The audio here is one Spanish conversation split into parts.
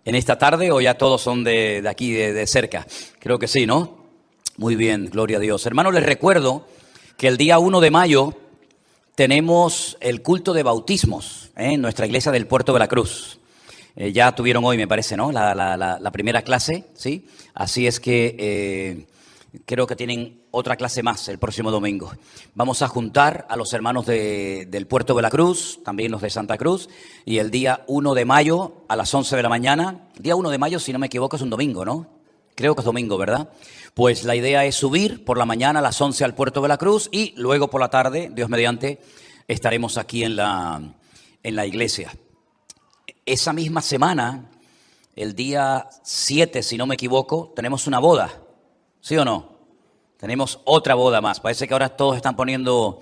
en esta tarde o ya todos son de aquí, de cerca? Creo que sí, ¿no? Muy bien, gloria a Dios. Hermanos, les recuerdo que el día 1 de mayo tenemos el culto de bautismos en nuestra iglesia del Puerto de la Cruz. Ya tuvieron hoy, me parece, ¿no? La primera clase, ¿sí? Así es que creo que tienen otra clase más el próximo domingo. Vamos a juntar a los hermanos del Puerto de la Cruz, también los de Santa Cruz, y el día 1 de mayo a las 11 de la mañana. Día 1 de mayo, si no me equivoco, es un domingo, ¿no? Creo que es domingo, ¿verdad? Pues la idea es subir por la mañana a las 11 al Puerto de la Cruz y luego por la tarde, Dios mediante, estaremos aquí en la iglesia. Esa misma semana, el día 7, si no me equivoco, tenemos una boda, ¿sí o no? Tenemos otra boda más. Parece que ahora todos están poniendo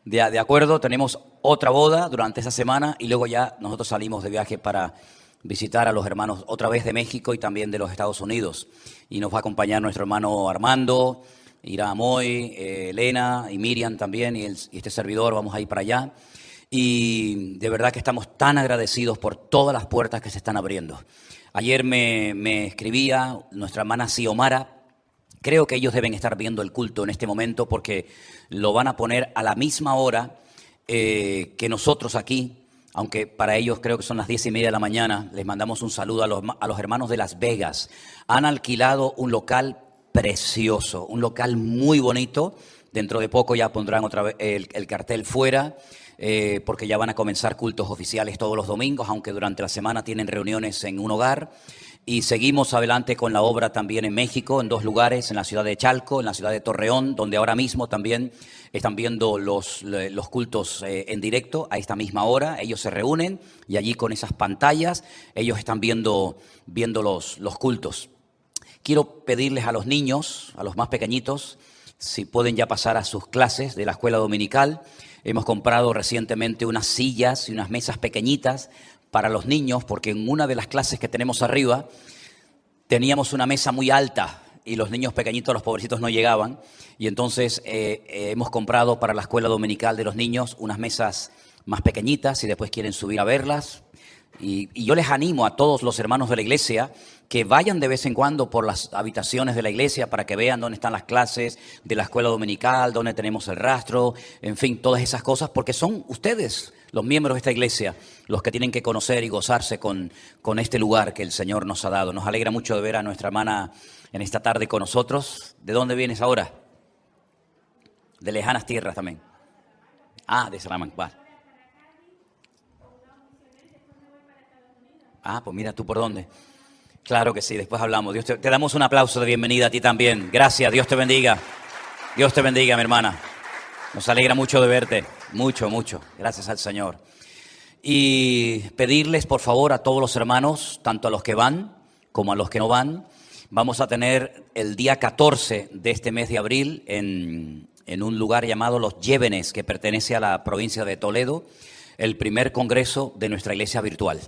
de acuerdo. Tenemos otra boda durante esa semana y luego ya nosotros salimos de viaje para visitar a los hermanos otra vez de México y también de los Estados Unidos. Y nos va a acompañar nuestro hermano Armando, irá Moy, Elena y Miriam también y este servidor. Vamos a ir para allá. Y de verdad que estamos tan agradecidos por todas las puertas que se están abriendo. Ayer me escribía nuestra hermana Xiomara. Creo que ellos deben estar viendo el culto en este momento porque lo van a poner a la misma hora que nosotros aquí, aunque para ellos creo que son las 10:30 de la mañana. Les mandamos un saludo a los hermanos de Las Vegas. Han alquilado un local precioso, un local muy bonito. Dentro de poco ya pondrán otra vez el cartel fuera. Porque ya van a comenzar cultos oficiales todos los domingos, aunque durante la semana tienen reuniones en un hogar. Y seguimos adelante con la obra también en México, en 2 lugares, en la ciudad de Chalco, en la ciudad de Torreón, donde ahora mismo también están viendo los cultos en directo a esta misma hora. Ellos se reúnen y allí con esas pantallas ellos están viendo los cultos. Quiero pedirles a los niños, a los más pequeñitos, si pueden ya pasar a sus clases de la escuela dominical. Hemos comprado recientemente unas sillas y unas mesas pequeñitas para los niños, porque en una de las clases que tenemos arriba teníamos una mesa muy alta y los niños pequeñitos, los pobrecitos, no llegaban. Y entonces hemos comprado para la escuela dominical de los niños unas mesas más pequeñitas, si después quieren subir a verlas. Y yo les animo a todos los hermanos de la iglesia que vayan de vez en cuando por las habitaciones de la iglesia para que vean dónde están las clases de la escuela dominical, dónde tenemos el rastro, en fin, todas esas cosas, porque son ustedes, los miembros de esta iglesia, los que tienen que conocer y gozarse con este lugar que el Señor nos ha dado. Nos alegra mucho de ver a nuestra hermana en esta tarde con nosotros. ¿De dónde vienes ahora? De lejanas tierras también. Ah, de Salamanca. Vale. Ah, pues mira tú por dónde. Claro que sí, después hablamos. Te damos un aplauso de bienvenida a ti también. Gracias, Dios te bendiga. Dios te bendiga, mi hermana. Nos alegra mucho de verte. Mucho, mucho. Gracias al Señor. Y pedirles, por favor, a todos los hermanos, tanto a los que van como a los que no van, vamos a tener el día 14 de este mes de abril en un lugar llamado Los Llévenes, que pertenece a la provincia de Toledo, el primer congreso de nuestra iglesia virtual.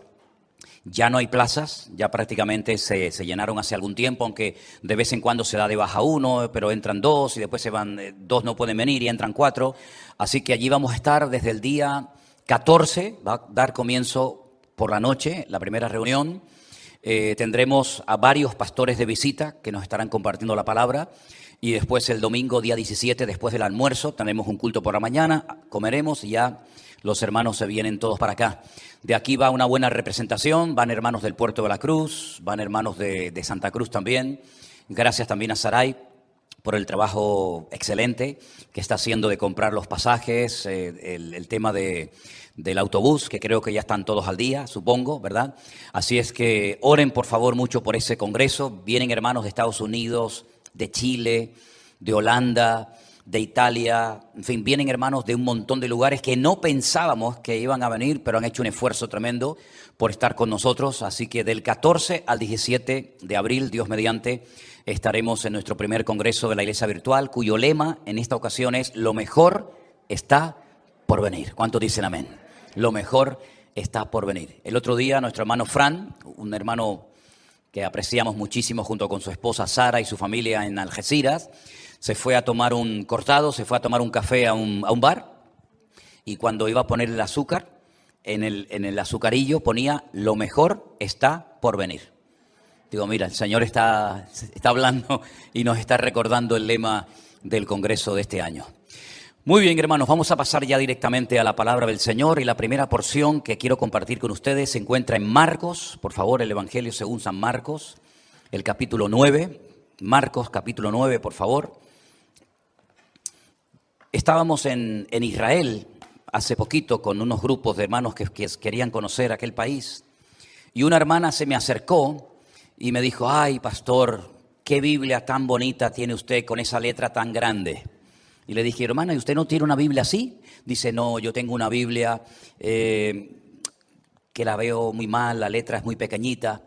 Ya no hay plazas, ya prácticamente se llenaron hace algún tiempo, aunque de vez en cuando se da de baja 1, pero entran 2 y después se van, 2 no pueden venir y entran 4. Así que allí vamos a estar desde el día 14, va a dar comienzo por la noche, la primera reunión. Tendremos a varios pastores de visita que nos estarán compartiendo la palabra. Y después el domingo, día 17, después del almuerzo, tenemos un culto por la mañana, comeremos y ya los hermanos se vienen todos para acá. De aquí va una buena representación, van hermanos del Puerto de la Cruz, van hermanos de Santa Cruz también. Gracias también a Saray por el trabajo excelente que está haciendo de comprar los pasajes, el tema del autobús, que creo que ya están todos al día, supongo, ¿verdad? Así es que oren por favor mucho por ese congreso. Vienen hermanos de Estados Unidos, de Chile, de Holanda, de Italia, en fin, vienen hermanos de un montón de lugares que no pensábamos que iban a venir, pero han hecho un esfuerzo tremendo por estar con nosotros. Así que del 14 al 17 de abril, Dios mediante, estaremos en nuestro primer congreso de la iglesia virtual, cuyo lema en esta ocasión es: lo mejor está por venir. ¿Cuántos dicen amén? Lo mejor está por venir. El otro día nuestro hermano Fran, un hermano que apreciamos muchísimo junto con su esposa Sara y su familia en Algeciras, se fue a tomar un cortado, se fue a tomar un café a un bar, y cuando iba a poner el azúcar, en el azucarillo ponía: lo mejor está por venir. Digo, mira, el Señor está hablando y nos está recordando el lema del Congreso de este año. Muy bien, hermanos, vamos a pasar ya directamente a la palabra del Señor y la primera porción que quiero compartir con ustedes se encuentra en Marcos, por favor, el Evangelio según San Marcos, el capítulo 9, Marcos capítulo 9, por favor. Estábamos en Israel hace poquito con unos grupos de hermanos que querían conocer aquel país y una hermana se me acercó y me dijo, ay, pastor, qué Biblia tan bonita tiene usted con esa letra tan grande. Y le dije, hermana, ¿y usted no tiene una Biblia así? Dice, no, yo tengo una Biblia que la veo muy mal, la letra es muy pequeñita.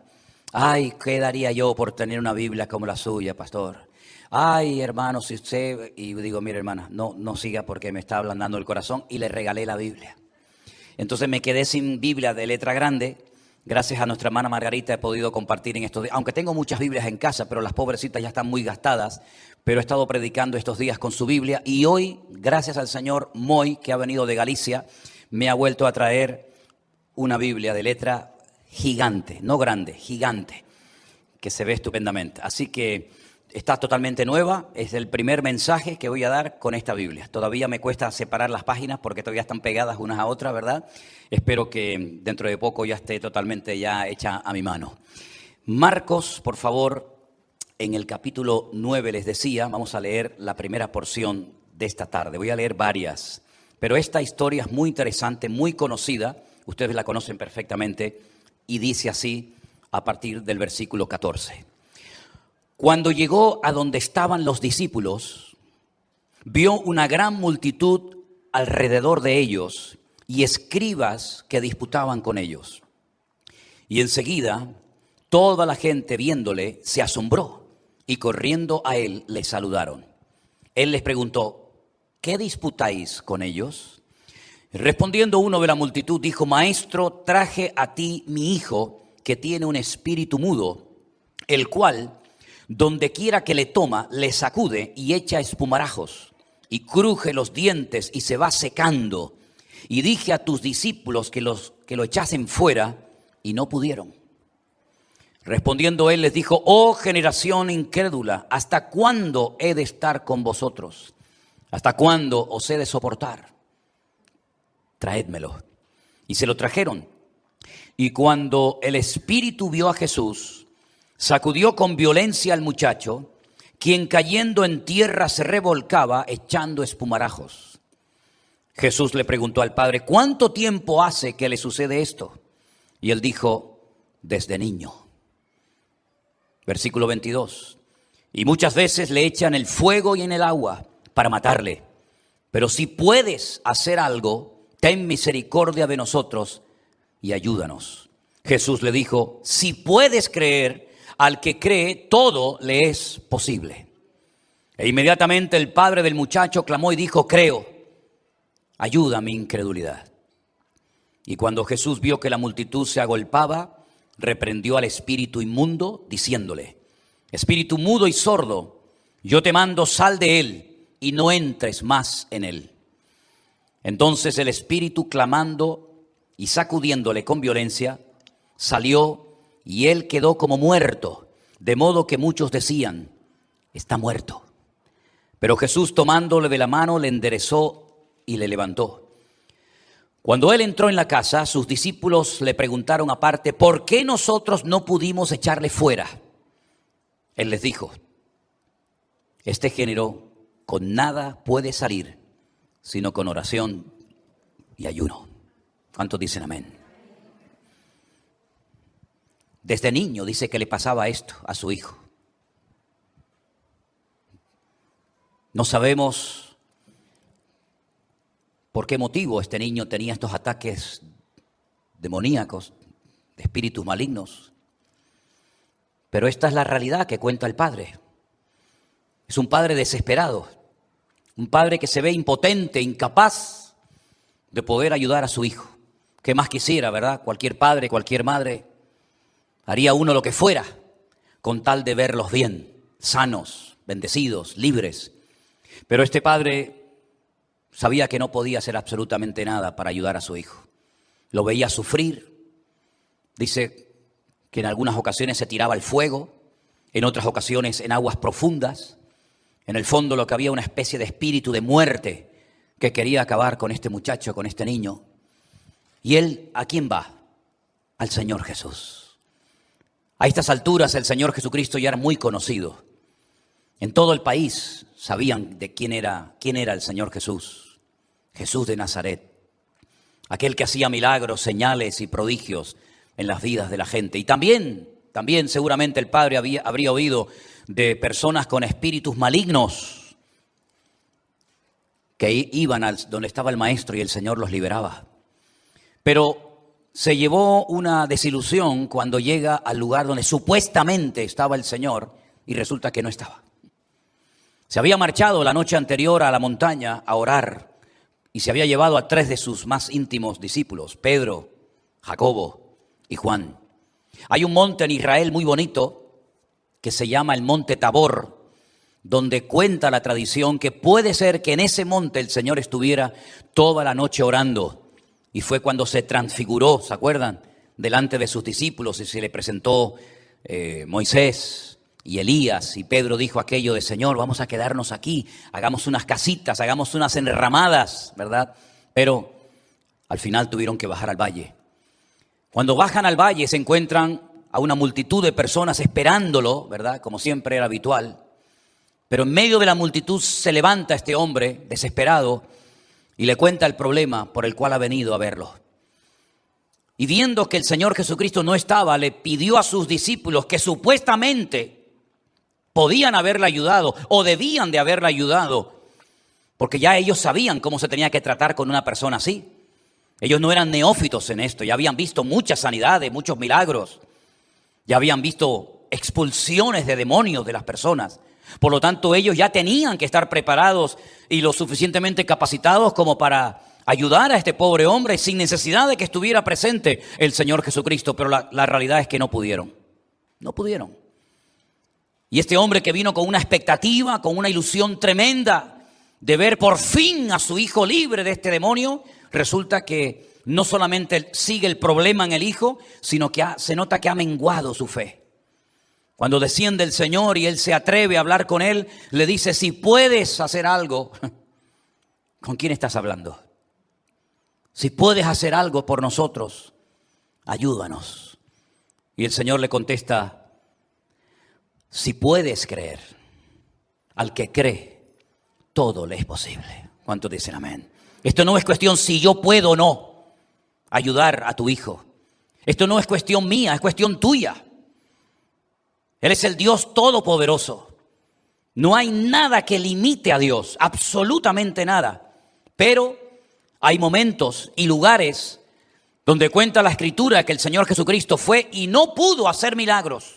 Ay, ¿qué daría yo por tener una Biblia como la suya, pastor? Ay, hermano, si usted... Y digo, mire, hermana, no siga porque me está ablandando el corazón. Y le regalé la Biblia. Entonces me quedé sin Biblia de letra grande. Gracias a nuestra hermana Margarita he podido compartir en estos días. Aunque tengo muchas Biblias en casa, pero las pobrecitas ya están muy gastadas. Pero he estado predicando estos días con su Biblia. Y hoy, gracias al señor Moy, que ha venido de Galicia, me ha vuelto a traer una Biblia de letra gigante. No grande, gigante. Que se ve estupendamente. Así que está totalmente nueva. Es el primer mensaje que voy a dar con esta Biblia. Todavía me cuesta separar las páginas porque todavía están pegadas unas a otras, ¿verdad? Espero que dentro de poco ya esté totalmente ya hecha a mi mano. Marcos, por favor, en el capítulo 9 les decía, vamos a leer la primera porción de esta tarde. Voy a leer varias, pero esta historia es muy interesante, muy conocida. Ustedes la conocen perfectamente y dice así a partir del versículo 14. Cuando llegó a donde estaban los discípulos, vio una gran multitud alrededor de ellos y escribas que disputaban con ellos. Y enseguida, toda la gente viéndole se asombró y corriendo a él le saludaron. Él les preguntó, ¿qué disputáis con ellos? Respondiendo uno de la multitud, dijo, Maestro, traje a ti mi hijo que tiene un espíritu mudo, el cual, donde quiera que le toma, le sacude y echa espumarajos, y cruje los dientes y se va secando. Y dije a tus discípulos que lo echasen fuera, y no pudieron. Respondiendo él les dijo, oh generación incrédula, ¿hasta cuándo he de estar con vosotros? ¿Hasta cuándo os he de soportar? Traédmelo. Y se lo trajeron. Y cuando el espíritu vio a Jesús, sacudió con violencia al muchacho, quien cayendo en tierra se revolcaba echando espumarajos. Jesús le preguntó al padre, ¿cuánto tiempo hace que le sucede esto? Y él dijo, desde niño. Versículo 22. Y muchas veces le echan el fuego y en el agua para matarle. Pero si puedes hacer algo, ten misericordia de nosotros y ayúdanos. Jesús le dijo, si puedes creer, al que cree, todo le es posible. E inmediatamente el padre del muchacho clamó y dijo, creo, ayuda a mi incredulidad. Y cuando Jesús vio que la multitud se agolpaba, reprendió al espíritu inmundo, diciéndole, espíritu mudo y sordo, yo te mando, sal de él y no entres más en él. Entonces el espíritu, clamando y sacudiéndole con violencia, salió y él quedó como muerto, de modo que muchos decían, está muerto. Pero Jesús, tomándole de la mano, le enderezó y le levantó. Cuando él entró en la casa, sus discípulos le preguntaron aparte, ¿por qué nosotros no pudimos echarle fuera? Él les dijo, este género con nada puede salir, sino con oración y ayuno. ¿Cuántos dicen amén? Desde niño dice que le pasaba esto a su hijo. No sabemos por qué motivo este niño tenía estos ataques demoníacos, de espíritus malignos. Pero esta es la realidad que cuenta el padre. Es un padre desesperado, un padre que se ve impotente, incapaz de poder ayudar a su hijo. ¿Qué más quisiera, verdad? Cualquier padre, cualquier madre, haría uno lo que fuera con tal de verlos bien, sanos, bendecidos, libres. Pero este padre sabía que no podía hacer absolutamente nada para ayudar a su hijo. Lo veía sufrir. Dice que en algunas ocasiones se tiraba al fuego, en otras ocasiones en aguas profundas. En el fondo lo que había una especie de espíritu de muerte que quería acabar con este muchacho, con este niño. Y él, ¿a quién va? Al Señor Jesús. A estas alturas el Señor Jesucristo ya era muy conocido. En todo el país sabían de quién era el Señor Jesús. Jesús de Nazaret. Aquel que hacía milagros, señales y prodigios en las vidas de la gente. Y también seguramente el Padre habría oído de personas con espíritus malignos que iban donde estaba el Maestro y el Señor los liberaba. Pero se llevó una desilusión cuando llega al lugar donde supuestamente estaba el Señor y resulta que no estaba. Se había marchado la noche anterior a la montaña a orar y se había llevado a 3 de sus más íntimos discípulos, Pedro, Jacobo y Juan. Hay un monte en Israel muy bonito que se llama el Monte Tabor, donde cuenta la tradición que puede ser que en ese monte el Señor estuviera toda la noche orando. Y fue cuando se transfiguró, ¿se acuerdan? Delante de sus discípulos y se le presentó Moisés y Elías. Y Pedro dijo aquello de: Señor, vamos a quedarnos aquí, hagamos unas casitas, hagamos unas enramadas, ¿verdad? Pero al final tuvieron que bajar al valle. Cuando bajan al valle se encuentran a una multitud de personas esperándolo, ¿verdad? Como siempre era habitual. Pero en medio de la multitud se levanta este hombre desesperado y le cuenta el problema por el cual ha venido a verlo. Y viendo que el Señor Jesucristo no estaba, le pidió a sus discípulos que supuestamente podían haberle ayudado o debían de haberle ayudado, porque ya ellos sabían cómo se tenía que tratar con una persona así. Ellos no eran neófitos en esto, ya habían visto muchas sanidades, muchos milagros, ya habían visto expulsiones de demonios de las personas. Por lo tanto, ellos ya tenían que estar preparados y lo suficientemente capacitados como para ayudar a este pobre hombre sin necesidad de que estuviera presente el Señor Jesucristo. Pero la realidad es que no pudieron. No pudieron. Y este hombre que vino con una expectativa, con una ilusión tremenda de ver por fin a su hijo libre de este demonio, resulta que no solamente sigue el problema en el hijo, sino que se nota que ha menguado su fe. Cuando desciende el Señor y él se atreve a hablar con él, le dice: si puedes hacer algo. ¿Con quién estás hablando? Si puedes hacer algo por nosotros, ayúdanos. Y el Señor le contesta: si puedes creer, al que cree, todo le es posible. ¿Cuántos dicen amén? Esto no es cuestión si yo puedo o no ayudar a tu hijo. Esto no es cuestión mía, es cuestión tuya. Él es el Dios todopoderoso. No hay nada que limite a Dios, absolutamente nada. Pero hay momentos y lugares donde cuenta la Escritura que el Señor Jesucristo fue y no pudo hacer milagros.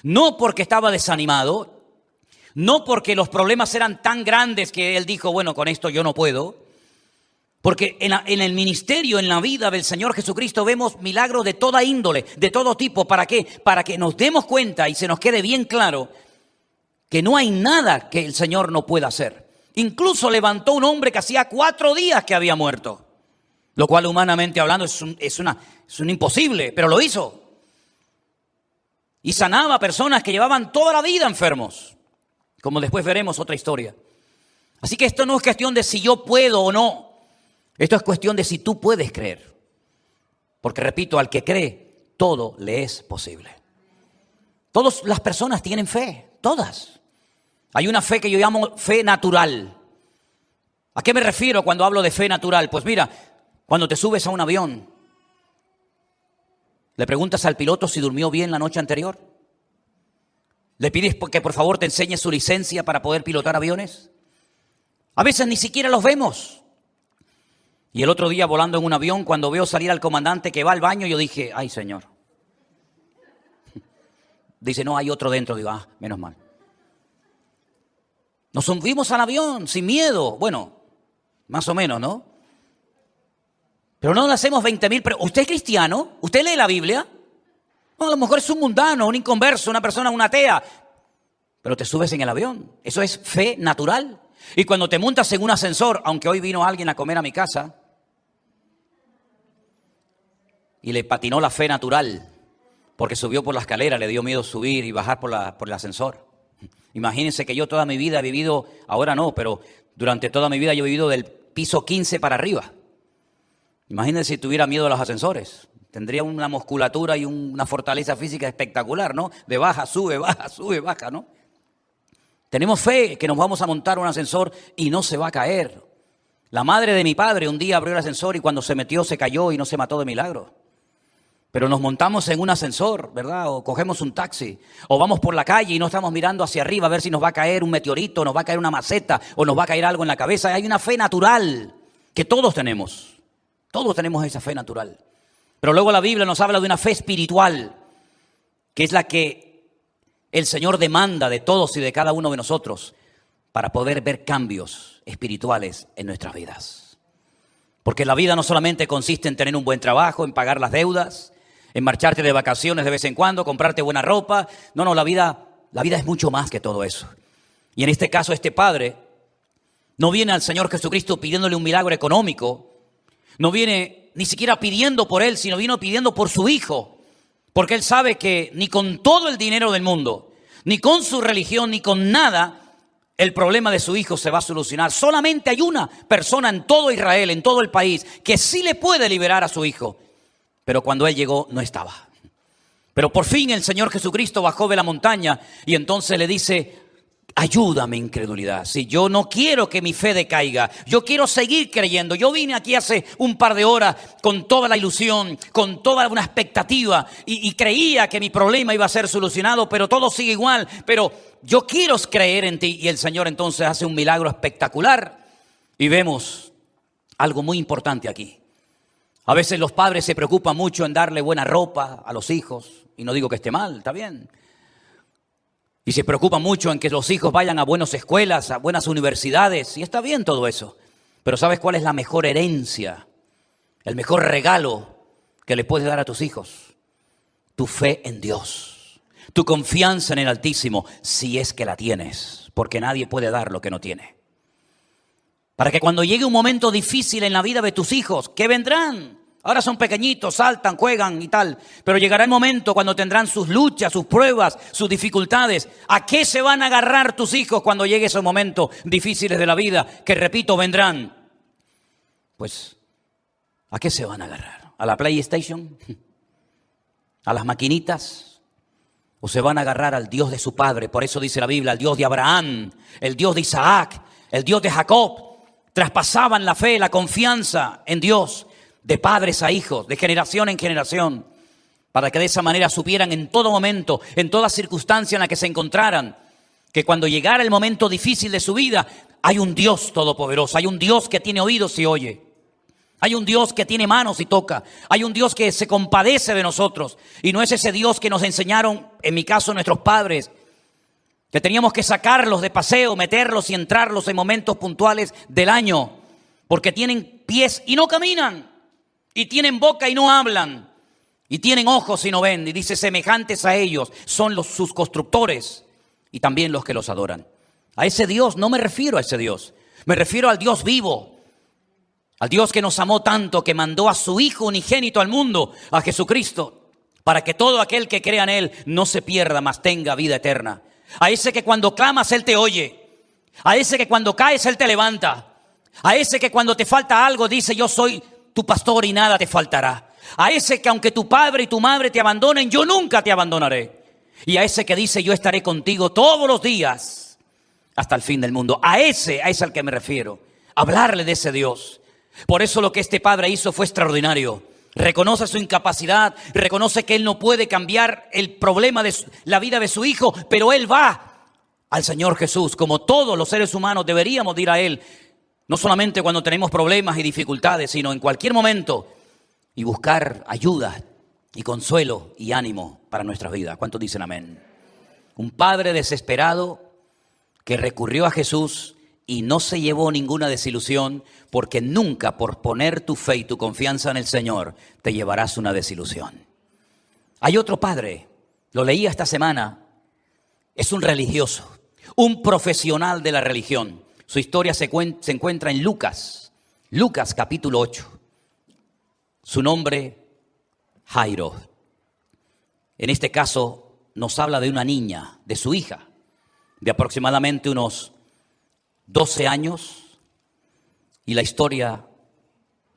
No porque estaba desanimado, no porque los problemas eran tan grandes que Él dijo: bueno, con esto yo no puedo. Porque en el ministerio, en la vida del Señor Jesucristo vemos milagros de toda índole, de todo tipo. ¿Para qué? Para que nos demos cuenta y se nos quede bien claro que no hay nada que el Señor no pueda hacer. Incluso levantó un hombre que hacía 4 días que había muerto, lo cual humanamente hablando es un imposible, pero lo hizo. Y sanaba a personas que llevaban toda la vida enfermos, como después veremos otra historia. Así que esto no es cuestión de si yo puedo o no. Esto es cuestión de si tú puedes creer. Porque repito, al que cree, todo le es posible. Todas las personas tienen fe, todas. Hay una fe que yo llamo fe natural. ¿A qué me refiero cuando hablo de fe natural? Pues mira, cuando te subes a un avión, ¿le preguntas al piloto si durmió bien la noche anterior? ¿Le pides que por favor te enseñe su licencia para poder pilotar aviones? A veces ni siquiera los vemos. Y el otro día volando en un avión, cuando veo salir al comandante que va al baño, yo dije: ay, Señor. Dice: no, hay otro dentro. Digo: ah, menos mal. Nos subimos al avión sin miedo. Bueno, más o menos, ¿no? Pero no le hacemos 20,000 preguntas. ¿Usted es cristiano? ¿Usted lee la Biblia? No, a lo mejor es un mundano, un inconverso, una persona, una atea. Pero te subes en el avión. Eso es fe natural. Y cuando te montas en un ascensor, aunque hoy vino alguien a comer a mi casa y le patinó la fe natural, porque subió por la escalera, le dio miedo subir y bajar por el ascensor. Imagínense que yo toda mi vida he vivido, ahora no, pero durante toda mi vida yo he vivido del piso 15 para arriba. Imagínense si tuviera miedo a los ascensores. Tendría una musculatura y una fortaleza física espectacular, ¿no? De baja, sube, baja, ¿no? Tenemos fe que nos vamos a montar un ascensor y no se va a caer. La madre de mi padre un día abrió el ascensor y cuando se metió se cayó y no se mató de milagro. Pero nos montamos en un ascensor, ¿verdad? O cogemos un taxi, o vamos por la calle y no estamos mirando hacia arriba a ver si nos va a caer un meteorito, nos va a caer una maceta o nos va a caer algo en la cabeza. Hay una fe natural que todos tenemos. Todos tenemos esa fe natural. Pero luego la Biblia nos habla de una fe espiritual, que es la que el Señor demanda de todos y de cada uno de nosotros para poder ver cambios espirituales en nuestras vidas. Porque la vida no solamente consiste en tener un buen trabajo, en pagar las deudas, en marcharte de vacaciones de vez en cuando, comprarte buena ropa. No, la vida es mucho más que todo eso. Y en este caso, este padre no viene al Señor Jesucristo pidiéndole un milagro económico. No viene ni siquiera pidiendo por él, sino vino pidiendo por su hijo. Porque él sabe que ni con todo el dinero del mundo, ni con su religión, ni con nada, el problema de su hijo se va a solucionar. Solamente hay una persona en todo Israel, en todo el país, que sí le puede liberar a su hijo. Pero cuando él llegó, no estaba. Pero por fin el Señor Jesucristo bajó de la montaña y entonces le dice: ayúdame, incredulidad. Si yo no quiero que mi fe decaiga, yo quiero seguir creyendo. Yo vine aquí hace un par de horas con toda la ilusión, con toda una expectativa y creía que mi problema iba a ser solucionado, pero todo sigue igual. Pero yo quiero creer en ti. Y el Señor entonces hace un milagro espectacular y vemos algo muy importante aquí. A veces los padres se preocupan mucho en darle buena ropa a los hijos, y no digo que esté mal, está bien. Y se preocupan mucho en que los hijos vayan a buenas escuelas, a buenas universidades, y está bien todo eso. Pero ¿sabes cuál es la mejor herencia, el mejor regalo que le puedes dar a tus hijos? Tu fe en Dios, tu confianza en el Altísimo, si es que la tienes, porque nadie puede dar lo que no tiene. Para que cuando llegue un momento difícil en la vida de tus hijos, que vendrán, ahora son pequeñitos, saltan, juegan y tal, pero llegará el momento cuando tendrán sus luchas, sus pruebas, sus dificultades. ¿A qué se van a agarrar tus hijos cuando llegue esos momentos difíciles de la vida? Que repito, vendrán. Pues, ¿a qué se van a agarrar? ¿A la PlayStation? ¿A las maquinitas? ¿O se van a agarrar al Dios de su padre? Por eso dice la Biblia, el Dios de Abraham, el Dios de Isaac, el Dios de Jacob. Traspasaban la fe, la confianza en Dios de padres a hijos, de generación en generación, para que de esa manera supieran en todo momento, en toda circunstancia en la que se encontraran, que cuando llegara el momento difícil de su vida, hay un Dios todopoderoso, hay un Dios que tiene oídos y oye, hay un Dios que tiene manos y toca, hay un Dios que se compadece de nosotros, y no es ese Dios que nos enseñaron, en mi caso nuestros padres, que teníamos que sacarlos de paseo, meterlos y entrarlos en momentos puntuales del año, porque tienen pies y no caminan, y tienen boca y no hablan, y tienen ojos y no ven, y dice, semejantes a ellos son sus constructores, y también los que los adoran. A ese Dios no me refiero a ese Dios, me refiero al Dios vivo, al Dios que nos amó tanto, que mandó a su Hijo unigénito al mundo, a Jesucristo, para que todo aquel que crea en Él no se pierda, mas tenga vida eterna. A ese que cuando clamas Él te oye, a ese que cuando caes Él te levanta, a ese que cuando te falta algo dice yo soy tu pastor y nada te faltará, a ese que aunque tu padre y tu madre te abandonen yo nunca te abandonaré, y a ese que dice yo estaré contigo todos los días hasta el fin del mundo. A ese al que me refiero, hablarle de ese Dios. Por eso lo que este padre hizo fue extraordinario. Reconoce su incapacidad, reconoce que él no puede cambiar el problema de la vida de su hijo, pero él va al Señor Jesús, como todos los seres humanos deberíamos ir a Él, no solamente cuando tenemos problemas y dificultades, sino en cualquier momento, y buscar ayuda y consuelo y ánimo para nuestras vidas. ¿Cuántos dicen amén? Un padre desesperado que recurrió a Jesús y no se llevó ninguna desilusión, porque nunca por poner tu fe y tu confianza en el Señor te llevarás una desilusión. Hay otro padre, lo leí esta semana, es un religioso, un profesional de la religión. Su historia se encuentra en Lucas capítulo 8. Su nombre, Jairo. En este caso nos habla de una niña, de su hija, de aproximadamente unos 12 años. Y la historia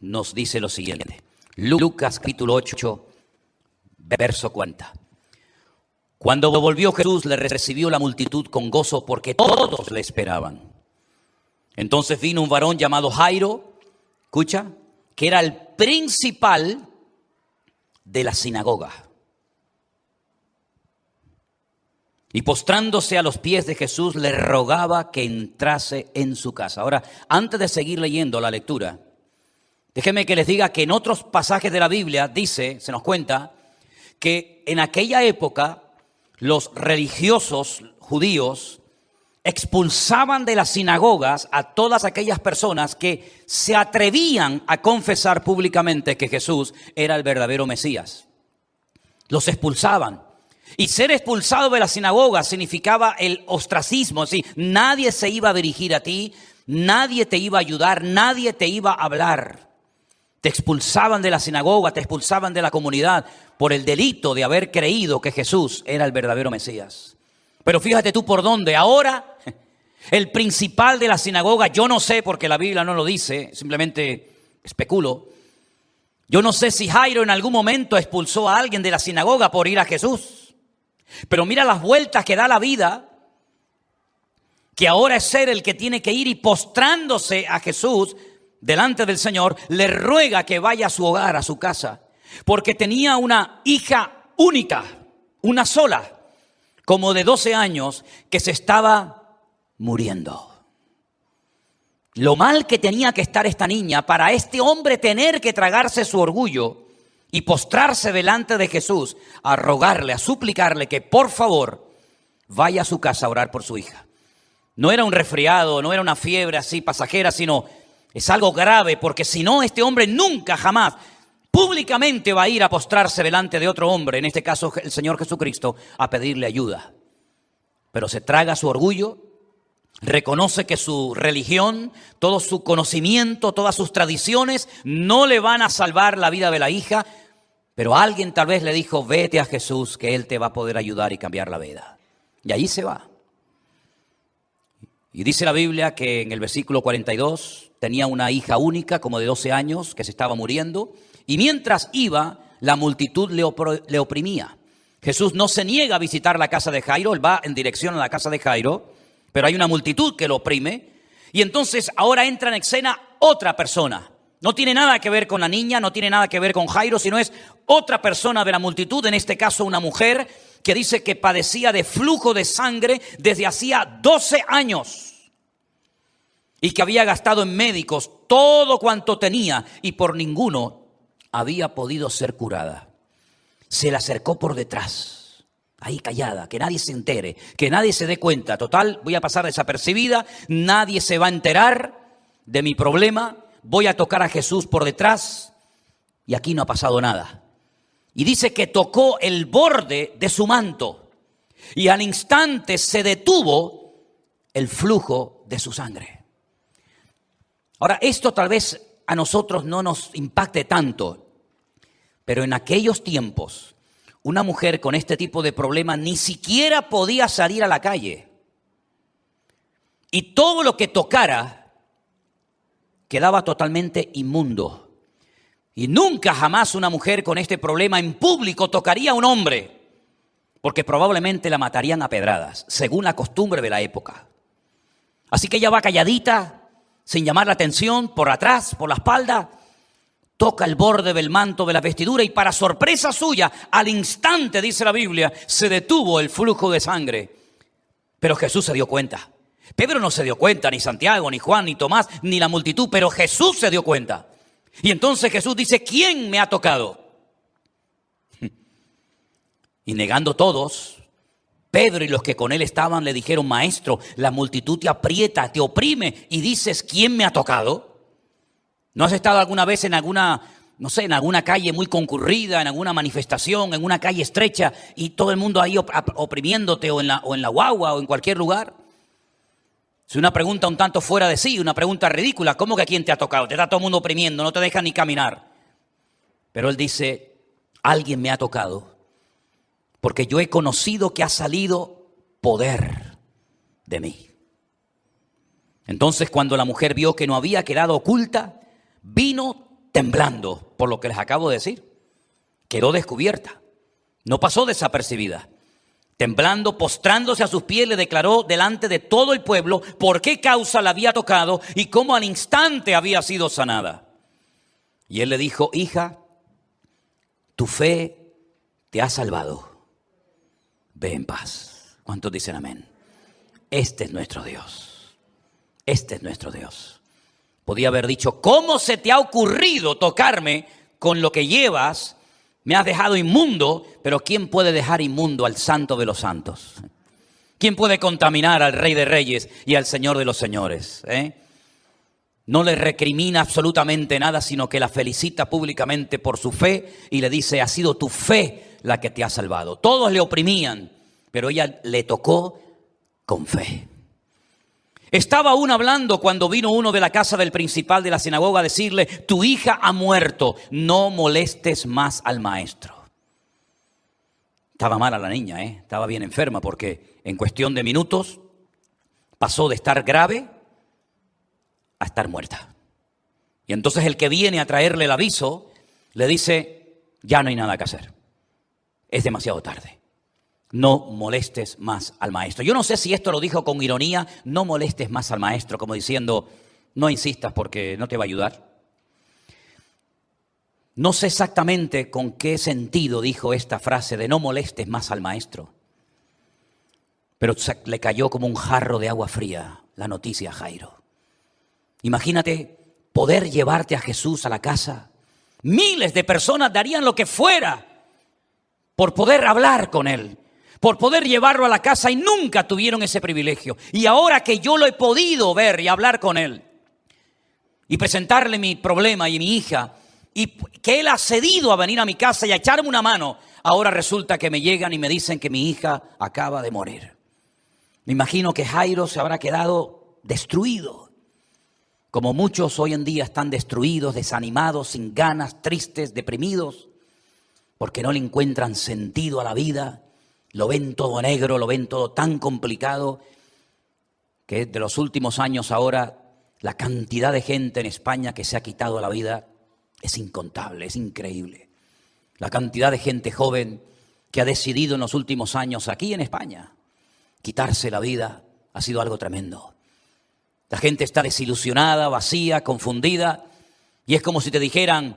nos dice lo siguiente. Lucas capítulo 8, verso 40. Cuando volvió Jesús, le recibió la multitud con gozo porque todos le esperaban. Entonces vino un varón llamado Jairo, escucha, que era el principal de la sinagoga. Y postrándose a los pies de Jesús, le rogaba que entrase en su casa. Ahora, antes de seguir leyendo la lectura, déjenme que les diga que en otros pasajes de la Biblia dice, se nos cuenta, que en aquella época los religiosos judíos expulsaban de las sinagogas a todas aquellas personas que se atrevían a confesar públicamente que Jesús era el verdadero Mesías. Los expulsaban. Y ser expulsado de la sinagoga significaba el ostracismo, es decir, nadie se iba a dirigir a ti, nadie te iba a ayudar, nadie te iba a hablar. Te expulsaban de la sinagoga, te expulsaban de la comunidad por el delito de haber creído que Jesús era el verdadero Mesías. Pero fíjate tú por dónde. Ahora, el principal de la sinagoga, yo no sé porque la Biblia no lo dice, simplemente especulo. Yo no sé si Jairo en algún momento expulsó a alguien de la sinagoga por ir a Jesús. Pero mira las vueltas que da la vida, que ahora es ser el que tiene que ir y postrándose a Jesús delante del Señor, le ruega que vaya a su hogar, a su casa, porque tenía una hija única, una sola, como de 12 años, que se estaba muriendo. Lo mal que tenía que estar esta niña para este hombre tener que tragarse su orgullo y postrarse delante de Jesús a rogarle, a suplicarle que por favor vaya a su casa a orar por su hija. No era un resfriado, no era una fiebre así pasajera, sino es algo grave, porque si no, este hombre nunca, jamás, públicamente va a ir a postrarse delante de otro hombre, en este caso el Señor Jesucristo, a pedirle ayuda. Pero se traga su orgullo, reconoce que su religión, todo su conocimiento, todas sus tradiciones no le van a salvar la vida de la hija, pero alguien tal vez le dijo, vete a Jesús, que Él te va a poder ayudar y cambiar la vida. Y ahí se va. Y dice la Biblia que en el versículo 42 tenía una hija única, como de 12 años, que se estaba muriendo. Y mientras iba, la multitud le oprimía. Jesús no se niega a visitar la casa de Jairo, Él va en dirección a la casa de Jairo, pero hay una multitud que lo oprime. Y entonces ahora entra en escena otra persona. No tiene nada que ver con la niña, no tiene nada que ver con Jairo, sino es otra persona de la multitud, en este caso una mujer que dice que padecía de flujo de sangre desde hacía 12 años. Y que había gastado en médicos todo cuanto tenía y por ninguno había podido ser curada. Se le acercó por detrás, ahí callada, que nadie se entere, que nadie se dé cuenta. Total, voy a pasar desapercibida, nadie se va a enterar de mi problema. Voy a tocar a Jesús por detrás y aquí no ha pasado nada. Y dice que tocó el borde de su manto y al instante se detuvo el flujo de su sangre. Ahora, esto tal vez a nosotros no nos impacte tanto, pero en aquellos tiempos, una mujer con este tipo de problema ni siquiera podía salir a la calle. Y todo lo que tocara quedaba totalmente inmundo. Y nunca jamás una mujer con este problema en público tocaría a un hombre, porque probablemente la matarían a pedradas, según la costumbre de la época. Así que ella va calladita, sin llamar la atención, por atrás, por la espalda, toca el borde del manto de la vestidura y para sorpresa suya, al instante, dice la Biblia, se detuvo el flujo de sangre. Pero Jesús se dio cuenta. Pedro no se dio cuenta, ni Santiago, ni Juan, ni Tomás, ni la multitud, pero Jesús se dio cuenta. Y entonces Jesús dice, ¿quién me ha tocado? Y negando todos, Pedro y los que con él estaban le dijeron, maestro, la multitud te aprieta, te oprime y dices, ¿quién me ha tocado? ¿No has estado alguna vez en alguna, no sé, en alguna calle muy concurrida, en alguna manifestación, en una calle estrecha y todo el mundo ahí oprimiéndote o en la guagua o en cualquier lugar? Es una pregunta un tanto fuera de sí, una pregunta ridícula. ¿Cómo que quién te ha tocado? Te está todo el mundo oprimiendo, no te deja ni caminar. Pero él dice, alguien me ha tocado. porque yo he conocido que ha salido poder de mí. Entonces, cuando la mujer vio que no había quedado oculta, vino temblando, por lo que les acabo de decir. Quedó descubierta, no pasó desapercibida. Temblando, postrándose a sus pies, le declaró delante de todo el pueblo por qué causa la había tocado y cómo al instante había sido sanada. Y él le dijo: hija, tu fe te ha salvado. Ve en paz. ¿Cuántos dicen amén? Este es nuestro Dios. Este es nuestro Dios. Podía haber dicho: ¿cómo se te ha ocurrido tocarme con lo que llevas? Me has dejado inmundo. Pero ¿quién puede dejar inmundo al Santo de los Santos? ¿Quién puede contaminar al Rey de Reyes y al Señor de los Señores? No le recrimina absolutamente nada, sino que la felicita públicamente por su fe y le dice: ha sido tu fe la que te ha salvado. Todos le oprimían, pero ella le tocó con fe. Estaba aún hablando cuando vino uno de la casa del principal de la sinagoga a decirle: tu hija ha muerto, no molestes más al maestro. Estaba mala la niña, estaba bien enferma, porque en cuestión de minutos pasó de estar grave a estar muerta. Y entonces el que viene a traerle el aviso le dice: ya no hay nada que hacer, es demasiado tarde. No molestes más al maestro. Yo no sé si esto lo dijo con ironía: no molestes más al maestro, como diciendo: no insistas porque no te va a ayudar. No sé exactamente con qué sentido dijo esta frase de no molestes más al maestro. Pero le cayó como un jarro de agua fría la noticia a Jairo. Imagínate poder llevarte a Jesús a la casa. Miles de personas darían lo que fuera por poder hablar con él, por poder llevarlo a la casa, y nunca tuvieron ese privilegio. Y ahora que yo lo he podido ver y hablar con él y presentarle mi problema y mi hija, y que él ha cedido a venir a mi casa y a echarme una mano, ahora resulta que me llegan y me dicen que mi hija acaba de morir. Me imagino que Jairo se habrá quedado destruido, como muchos hoy en día están destruidos, desanimados, sin ganas, tristes, deprimidos, porque no le encuentran sentido a la vida. Lo ven todo negro, lo ven todo tan complicado, que de los últimos años ahora la cantidad de gente en España que se ha quitado la vida es incontable, es increíble. La cantidad de gente joven que ha decidido en los últimos años aquí en España quitarse la vida ha sido algo tremendo. La gente está desilusionada, vacía, confundida, y es como si te dijeran: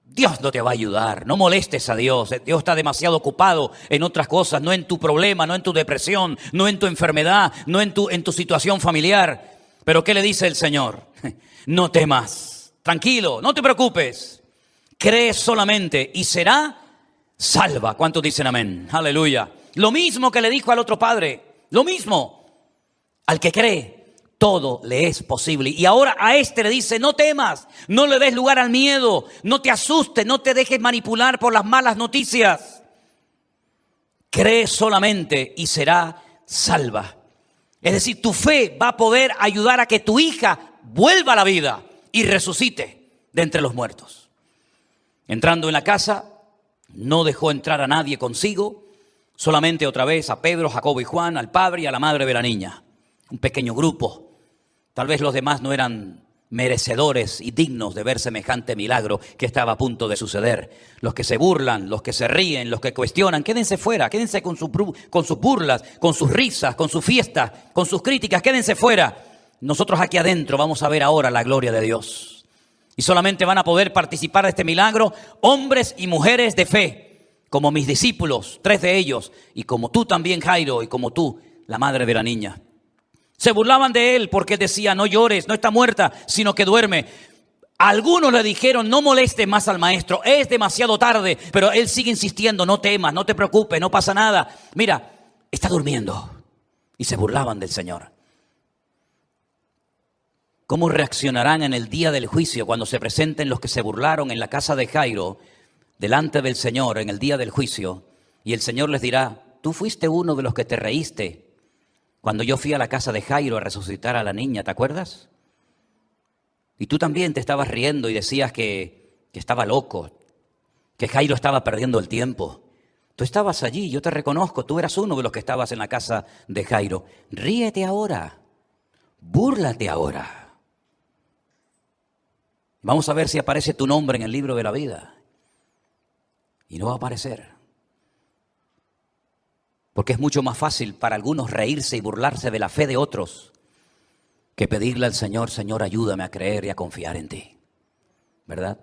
Dios no te va a ayudar, no molestes a Dios. Dios está demasiado ocupado en otras cosas, no en tu problema, no en tu depresión, no en tu enfermedad, no en tu situación familiar. Pero ¿qué le dice el Señor? No temas, tranquilo, no te preocupes. Cree solamente y será salva. ¿Cuántos dicen amén? Aleluya. Lo mismo que le dijo al otro padre, lo mismo. Al que cree, todo le es posible. Y ahora a este le dice: no temas, no le des lugar al miedo, no te asustes, no te dejes manipular por las malas noticias. Cree solamente y será salva. Es decir, tu fe va a poder ayudar a que tu hija vuelva a la vida y resucite de entre los muertos. Entrando en la casa, no dejó entrar a nadie consigo, solamente otra vez a Pedro, Jacobo y Juan, al padre y a la madre de la niña. Un pequeño grupo. Tal vez los demás no eran merecedores y dignos de ver semejante milagro que estaba a punto de suceder. Los que se burlan, los que se ríen, los que cuestionan, quédense fuera, quédense con sus burlas, con sus risas, con sus fiestas, con sus críticas, quédense fuera. Nosotros aquí adentro vamos a ver ahora la gloria de Dios. Y solamente van a poder participar de este milagro hombres y mujeres de fe, como mis discípulos, 3 de ellos, y como tú también, Jairo, y como tú, la madre de la niña. Se burlaban de él porque decía: no llores, no está muerta, sino que duerme. Algunos le dijeron: no molestes más al maestro, es demasiado tarde. Pero él sigue insistiendo: no temas, no te preocupes, no pasa nada. Mira, está durmiendo. Y se burlaban del Señor. ¿Cómo reaccionarán en el día del juicio cuando se presenten los que se burlaron en la casa de Jairo delante del Señor en el día del juicio? Y el Señor les dirá: tú fuiste uno de los que te reíste cuando yo fui a la casa de Jairo a resucitar a la niña, ¿te acuerdas? Y tú también te estabas riendo y decías que estaba loco, que Jairo estaba perdiendo el tiempo. Tú estabas allí, yo te reconozco, tú eras uno de los que estabas en la casa de Jairo. Ríete ahora, búrlate ahora. Vamos a ver si aparece tu nombre en el libro de la vida. Y no va a aparecer. Porque es mucho más fácil para algunos reírse y burlarse de la fe de otros que pedirle al Señor, Señor, ayúdame a creer y a confiar en ti. ¿Verdad?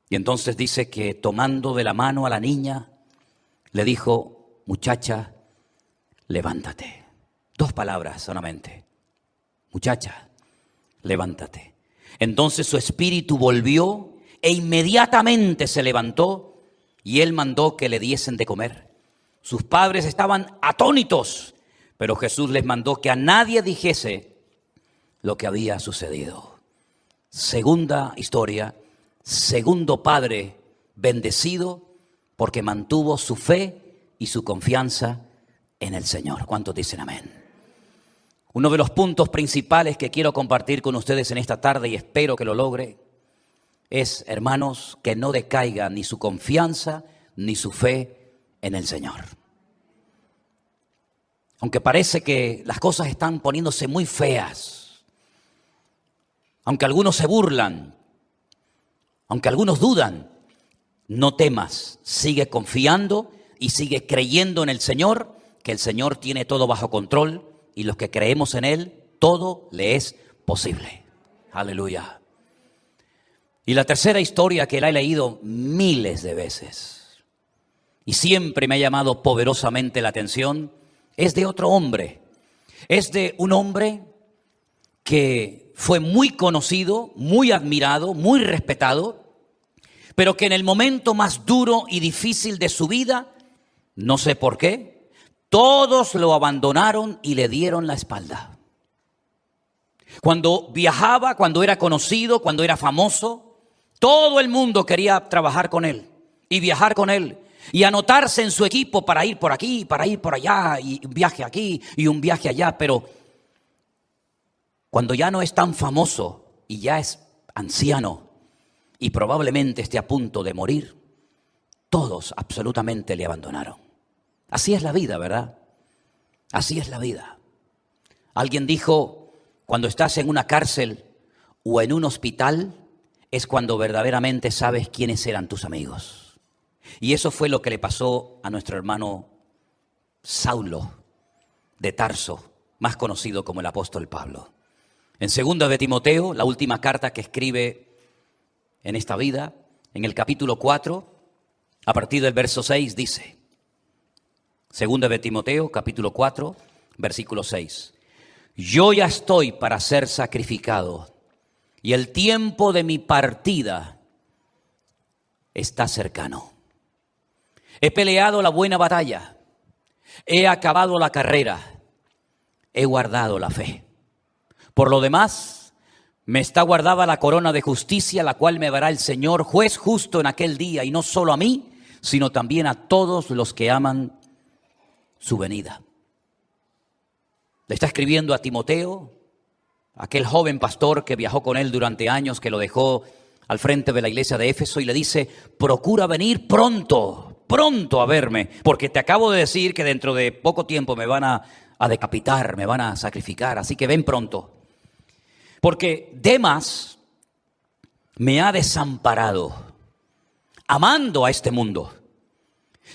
Y entonces dice que tomando de la mano a la niña, le dijo, muchacha, levántate. 2 palabras solamente. Muchacha, levántate. Entonces su espíritu volvió e inmediatamente se levantó y él mandó que le diesen de comer. Sus padres estaban atónitos, pero Jesús les mandó que a nadie dijese lo que había sucedido. Segunda historia, segundo padre bendecido porque mantuvo su fe y su confianza en el Señor. ¿Cuántos dicen amén? Uno de los puntos principales que quiero compartir con ustedes en esta tarde y espero que lo logre es, hermanos, que no decaiga ni su confianza ni su fe en el Señor. Aunque parece que las cosas están poniéndose muy feas, aunque algunos se burlan, aunque algunos dudan, no temas, sigue confiando y sigue creyendo en el Señor, que el Señor tiene todo bajo control y los que creemos en Él, todo le es posible. Aleluya. Y la tercera historia que la he leído miles de veces y siempre me ha llamado poderosamente la atención, es de otro hombre. Es de un hombre que fue muy conocido, muy admirado, muy respetado, pero que en el momento más duro y difícil de su vida, no sé por qué, todos lo abandonaron y le dieron la espalda. Cuando viajaba, cuando era conocido, cuando era famoso, todo el mundo quería trabajar con él y viajar con él y anotarse en su equipo para ir por aquí, para ir por allá, y un viaje aquí y un viaje allá, pero cuando ya no es tan famoso y ya es anciano y probablemente esté a punto de morir, todos absolutamente le abandonaron. Así es la vida, ¿verdad? Así es la vida. Alguien dijo, cuando estás en una cárcel o en un hospital, es cuando verdaderamente sabes quiénes eran tus amigos. Y eso fue lo que le pasó a nuestro hermano Saulo de Tarso, más conocido como el apóstol Pablo. En 2 de Timoteo, la última carta que escribe en esta vida, en el capítulo 4, a partir del verso 6, dice, 2 de Timoteo, capítulo 4, versículo 6. Yo ya estoy para ser sacrificado y el tiempo de mi partida está cercano. He peleado la buena batalla, he acabado la carrera, he guardado la fe. Por lo demás, me está guardada la corona de justicia, la cual me dará el Señor, juez justo en aquel día, y no solo a mí, sino también a todos los que aman su venida. Le está escribiendo a Timoteo, aquel joven pastor que viajó con él durante años, que lo dejó al frente de la iglesia de Éfeso, y le dice, procura venir pronto a verme, porque te acabo de decir que dentro de poco tiempo me van a decapitar, me van a sacrificar, así que ven pronto. Porque Demas me ha desamparado, amando a este mundo.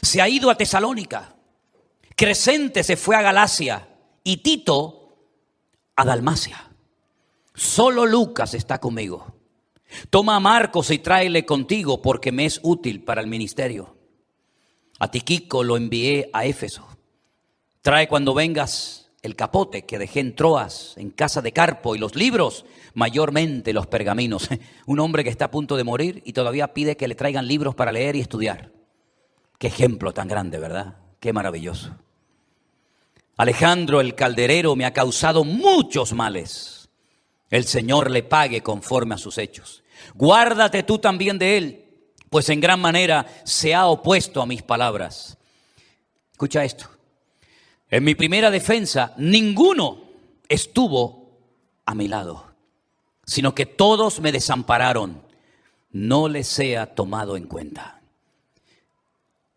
Se ha ido a Tesalónica, Crescente se fue a Galacia y Tito a Dalmacia. Solo Lucas está conmigo. Toma a Marcos y tráele contigo porque me es útil para el ministerio. A Tíquico lo envié a Éfeso. Trae cuando vengas el capote que dejé en Troas, en casa de Carpo, y los libros, mayormente los pergaminos. Un hombre que está a punto de morir y todavía pide que le traigan libros para leer y estudiar. Qué ejemplo tan grande, ¿verdad? Qué maravilloso. Alejandro el calderero me ha causado muchos males. El Señor le pague conforme a sus hechos. Guárdate tú también de él, pues en gran manera se ha opuesto a mis palabras. Escucha esto. En mi primera defensa, ninguno estuvo a mi lado, sino que todos me desampararon. No les sea tomado en cuenta.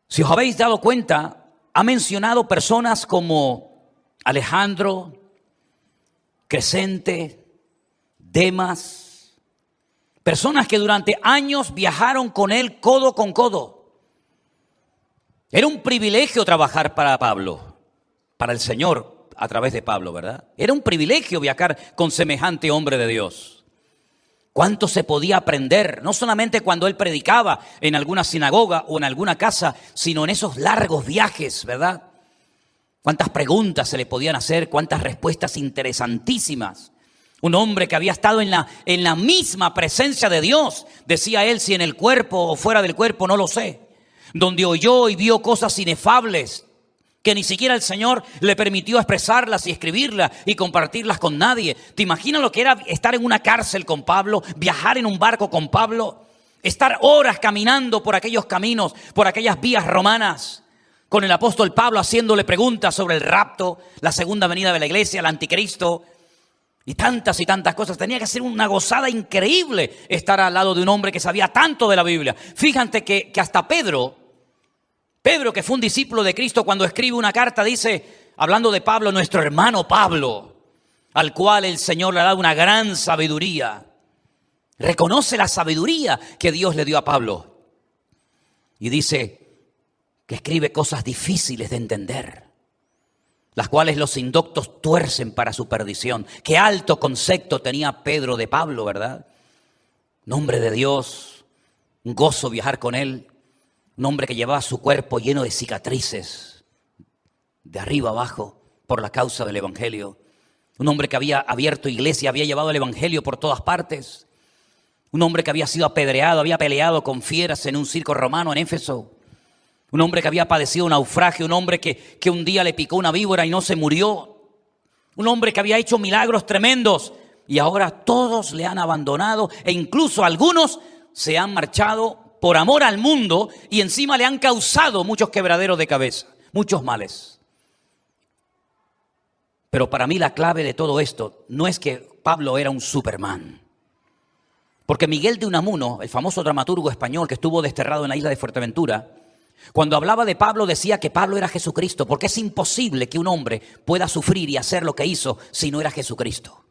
Si os habéis dado cuenta, ha mencionado personas como Alejandro, Crescente, Demas, personas que durante años viajaron con él codo con codo. Era un privilegio trabajar para Pablo, para el Señor a través de Pablo, ¿verdad? Era un privilegio viajar con semejante hombre de Dios. ¿Cuánto se podía aprender? No solamente cuando él predicaba en alguna sinagoga o en alguna casa, sino en esos largos viajes, ¿verdad? Cuántas preguntas se le podían hacer, cuántas respuestas interesantísimas. Un hombre que había estado en la misma presencia de Dios, decía él, si en el cuerpo o fuera del cuerpo, no lo sé. Donde oyó y vio cosas inefables, que ni siquiera el Señor le permitió expresarlas y escribirlas y compartirlas con nadie. ¿Te imaginas lo que era estar en una cárcel con Pablo, viajar en un barco con Pablo, estar horas caminando por aquellos caminos, por aquellas vías romanas, con el apóstol Pablo haciéndole preguntas sobre el rapto, la segunda venida de la iglesia, el anticristo y tantas cosas? Tenía que ser una gozada increíble estar al lado de un hombre que sabía tanto de la Biblia. Fíjate que hasta Pedro, que fue un discípulo de Cristo, cuando escribe una carta dice, hablando de Pablo, nuestro hermano Pablo, al cual el Señor le ha dado una gran sabiduría. Reconoce la sabiduría que Dios le dio a Pablo. Y dice que escribe cosas difíciles de entender, las cuales los indoctos tuercen para su perdición. Qué alto concepto tenía Pedro de Pablo, ¿verdad? Nombre de Dios, un gozo viajar con él. Un hombre que llevaba su cuerpo lleno de cicatrices, de arriba abajo, por la causa del evangelio. Un hombre que había abierto iglesia, había llevado el evangelio por todas partes. Un hombre que había sido apedreado, había peleado con fieras en un circo romano en Éfeso. Un hombre que había padecido un naufragio, un hombre que un día le picó una víbora y no se murió. Un hombre que había hecho milagros tremendos y ahora todos le han abandonado e incluso algunos se han marchado por amor al mundo y encima le han causado muchos quebraderos de cabeza, muchos males. Pero para mí la clave de todo esto no es que Pablo era un Superman. Porque Miguel de Unamuno, el famoso dramaturgo español que estuvo desterrado en la isla de Fuerteventura, cuando hablaba de Pablo decía que Pablo era Jesucristo, porque es imposible que un hombre pueda sufrir y hacer lo que hizo si no era Jesucristo.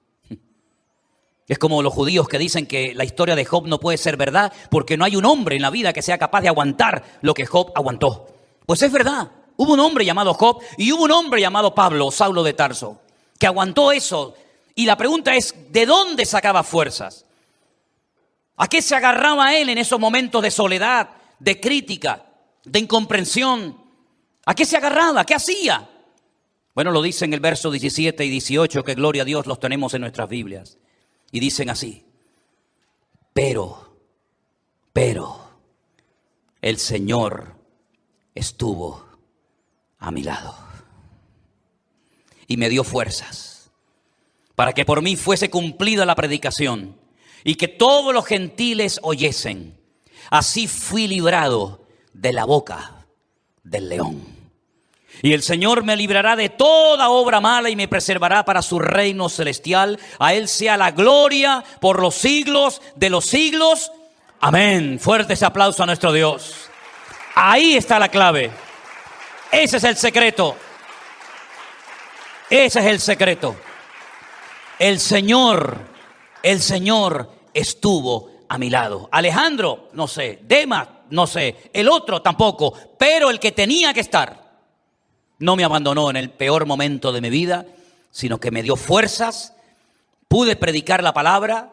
Es como los judíos que dicen que la historia de Job no puede ser verdad porque no hay un hombre en la vida que sea capaz de aguantar lo que Job aguantó. Pues es verdad, hubo un hombre llamado Job y hubo un hombre llamado Pablo, Saulo de Tarso, que aguantó eso. Y la pregunta es, ¿de dónde sacaba fuerzas? ¿A qué se agarraba él en esos momentos de soledad, de crítica, de incomprensión? ¿A qué se agarraba? ¿Qué hacía? Bueno, lo dice en el verso 17 y 18, que gloria a Dios los tenemos en nuestras Biblias. Y dicen así, pero, el Señor estuvo a mi lado y me dio fuerzas para que por mí fuese cumplida la predicación y que todos los gentiles oyesen. Así fui librado de la boca del león. Y el Señor me librará de toda obra mala y me preservará para su reino celestial. A Él sea la gloria por los siglos de los siglos. Amén. Fuerte ese aplauso a nuestro Dios. Ahí está la clave. Ese es el secreto. Ese es el secreto. El Señor estuvo a mi lado. Alejandro, no sé. Demas, no sé. El otro tampoco. Pero el que tenía que estar no me abandonó en el peor momento de mi vida, sino que me dio fuerzas, pude predicar la palabra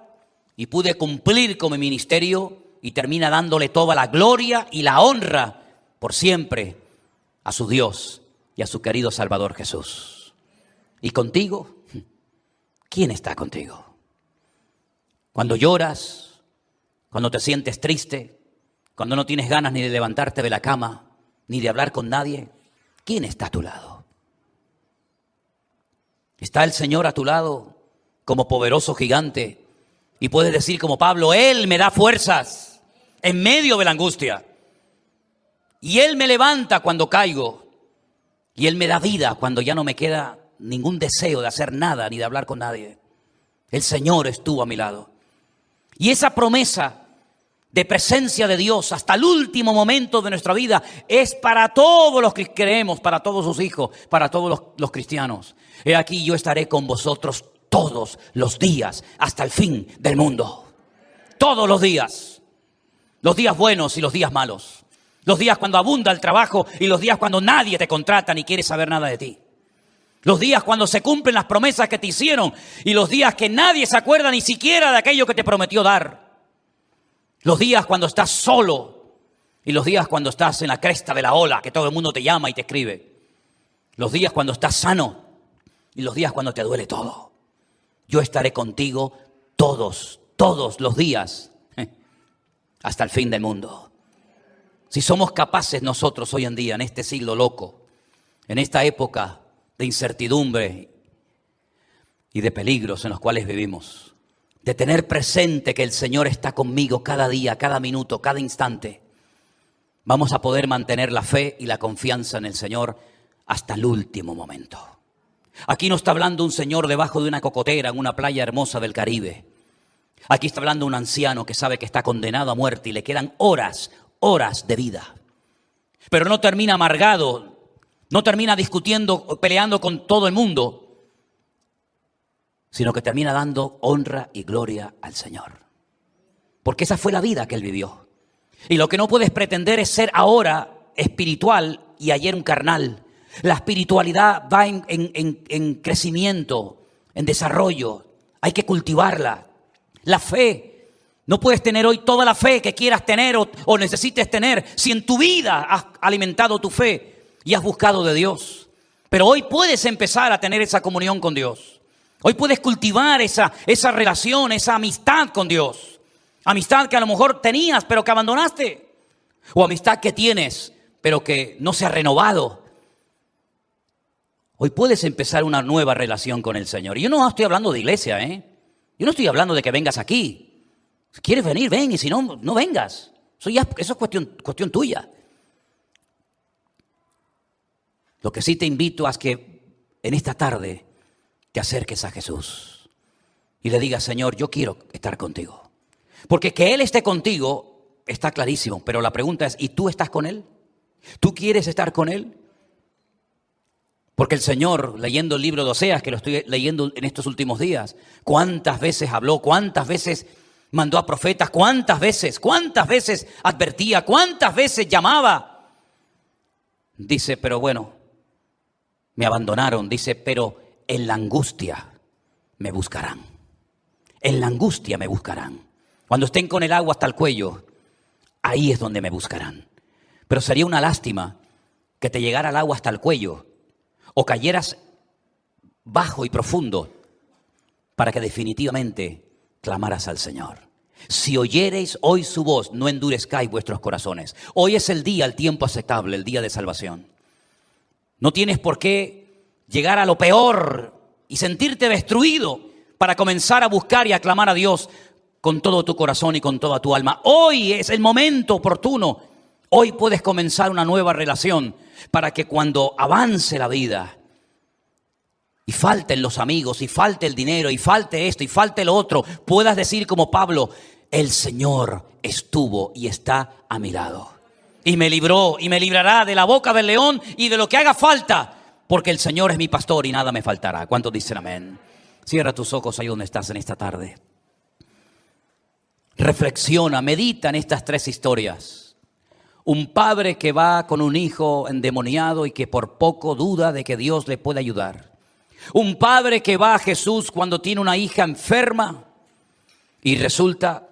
y pude cumplir con mi ministerio y termina dándole toda la gloria y la honra por siempre a su Dios y a su querido Salvador Jesús. ¿Y contigo? ¿Quién está contigo? Cuando lloras, cuando te sientes triste, cuando no tienes ganas ni de levantarte de la cama, ni de hablar con nadie, ¿quién está a tu lado? ¿Está el Señor a tu lado como poderoso gigante? Y puedes decir como Pablo, Él me da fuerzas en medio de la angustia. Y Él me levanta cuando caigo. Y Él me da vida cuando ya no me queda ningún deseo de hacer nada ni de hablar con nadie. El Señor estuvo a mi lado. Y esa promesa de presencia de Dios hasta el último momento de nuestra vida es para todos los que creemos, para todos sus hijos, para todos los cristianos. He aquí, yo estaré con vosotros todos los días hasta el fin del mundo. Todos los días buenos y los días malos, los días cuando abunda el trabajo y los días cuando nadie te contrata ni quiere saber nada de ti. Los días cuando se cumplen las promesas que te hicieron y los días que nadie se acuerda ni siquiera de aquello que te prometió dar. Los días cuando estás solo y los días cuando estás en la cresta de la ola, que todo el mundo te llama y te escribe. Los días cuando estás sano y los días cuando te duele todo. Yo estaré contigo todos los días hasta el fin del mundo. Si somos capaces nosotros hoy en día, en este siglo loco, en esta época de incertidumbre y de peligros en los cuales vivimos, de tener presente que el Señor está conmigo cada día, cada minuto, cada instante, vamos a poder mantener la fe y la confianza en el Señor hasta el último momento. Aquí no está hablando un señor debajo de una cocotera en una playa hermosa del Caribe. Aquí está hablando un anciano que sabe que está condenado a muerte y le quedan horas de vida. Pero no termina amargado, no termina discutiendo, peleando con todo el mundo, sino que termina dando honra y gloria al Señor. Porque esa fue la vida que él vivió. Y lo que no puedes pretender es ser ahora espiritual y ayer un carnal. La espiritualidad va en crecimiento, en desarrollo. Hay que cultivarla. La fe. No puedes tener hoy toda la fe que quieras tener o necesites tener si en tu vida has alimentado tu fe y has buscado de Dios. Pero hoy puedes empezar a tener esa comunión con Dios. Hoy puedes cultivar esa relación, esa amistad con Dios. Amistad que a lo mejor tenías, pero que abandonaste. O amistad que tienes, pero que no se ha renovado. Hoy puedes empezar una nueva relación con el Señor. Y yo no estoy hablando de iglesia, Yo no estoy hablando de que vengas aquí. Si quieres venir, ven. Y si no, no vengas. Eso es cuestión tuya. Lo que sí te invito es que en esta tarde te acerques a Jesús y le digas: Señor, yo quiero estar contigo. Porque que Él esté contigo está clarísimo, pero la pregunta es: ¿y tú estás con Él? ¿Tú quieres estar con Él? Porque el Señor, leyendo el libro de Oseas, que lo estoy leyendo en estos últimos días, ¿cuántas veces habló? ¿Cuántas veces mandó a profetas? ¿Cuántas veces advertía? ¿Cuántas veces llamaba? Dice, pero bueno, me abandonaron. Dice, pero en la angustia me buscarán. En la angustia me buscarán. Cuando estén con el agua hasta el cuello, ahí es donde me buscarán. Pero sería una lástima que te llegara el agua hasta el cuello o cayeras bajo y profundo para que definitivamente clamaras al Señor. Si oyereis hoy su voz, no endurezcáis vuestros corazones. Hoy es el tiempo aceptable, el día de salvación. No tienes por qué llegar a lo peor y sentirte destruido para comenzar a buscar y a clamar a Dios con todo tu corazón y con toda tu alma. Hoy es el momento oportuno. Hoy puedes comenzar una nueva relación para que cuando avance la vida y falten los amigos, y falte el dinero, y falte esto, y falte lo otro, puedas decir como Pablo: el Señor estuvo y está a mi lado. Y me libró y me librará de la boca del león y de lo que haga falta. Porque el Señor es mi pastor y nada me faltará. ¿Cuántos dicen amén? Cierra tus ojos ahí donde estás en esta tarde. Reflexiona, medita en estas tres historias. Un padre que va con un hijo endemoniado y que por poco duda de que Dios le puede ayudar. Un padre que va a Jesús cuando tiene una hija enferma y resulta